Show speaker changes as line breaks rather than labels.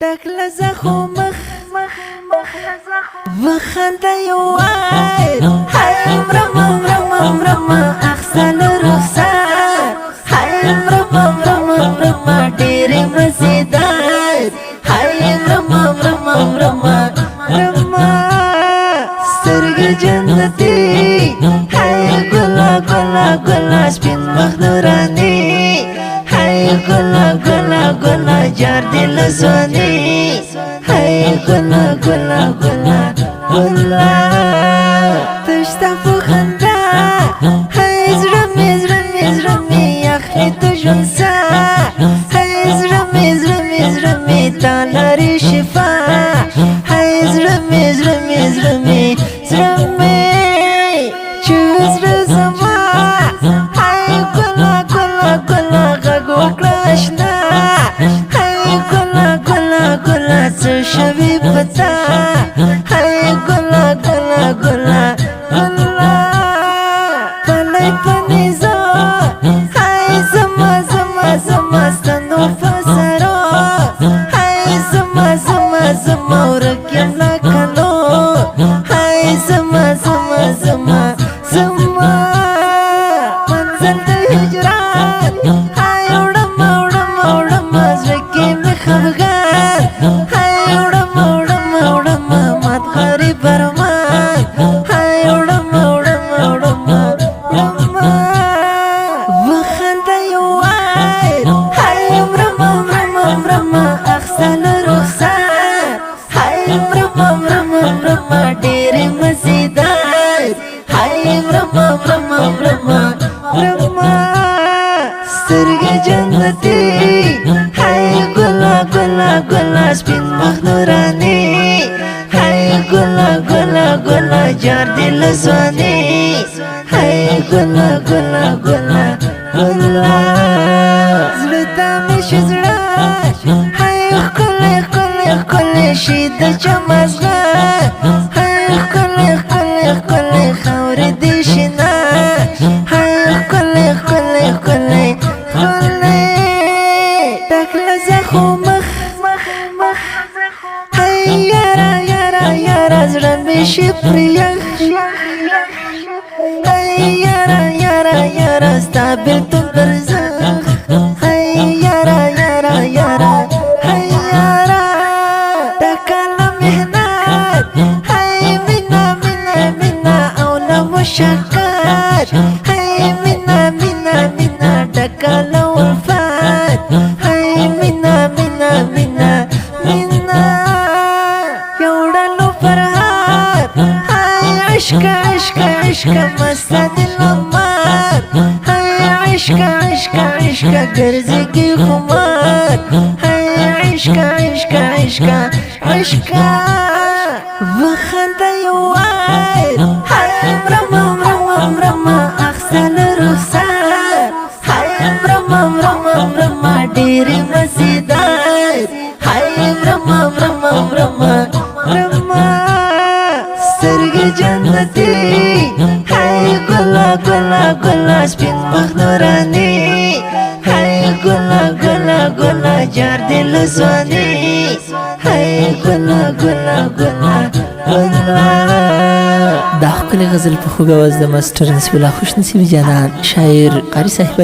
تکله زخم وخنده یوای های مرما اخسل رخصار های مرما ډېرې مزیدار های مرما سترګې جنتي های ګلا سپین مخ نوراني های ګلا جار دل زوني های ګلا تشتا په خندا های زړه مې اخلي د ژوند ساه های زړه مې تا لري شفا های زړه مې چې زړه زما های ګلا غږ وکړه اشنا های ګلا څه شوي پتا های ګلا پلی پنیزا های زما ستنو فسرا های زما ورکیم لکلو های زما منزل د هجران های وړم زړه مې خفګان های وړم مات غریب ارمان های وړم وخنده یوای های مرما اخسل رخصار های مرما ډېرې مزیدار های مرما سترګې جنتي های ګلا سپین مخ نوراني های ګلا جار دل زوني های ګلا زړه ته مې شي زړه های ښکلی شي د چمزغه های ښکلی خاورې دې شنه های ښکلی تکله زخم های یاره زړه مې شي پریخ های یاره ستا بېلتون پر زخ های یاره های یاره تکله محنت های مینا او نه مشقت های مینا تکله وفات های مینا یوړلو فرحات های عشق مستا دلمات های عشق ګرځېږي خمار های عشق وخنده یوای های مرما اخسل رخصار های مرما ډېرې مزیدار های مرما سترګې جنتي های ګلا سپین مخ نوراني های ګلا جار دل زوني های ګلا
دا ښکلې غزل په خوږ اواز د ماسټر نصیب الله خوشنصیب جانان شاعر قاري صاحب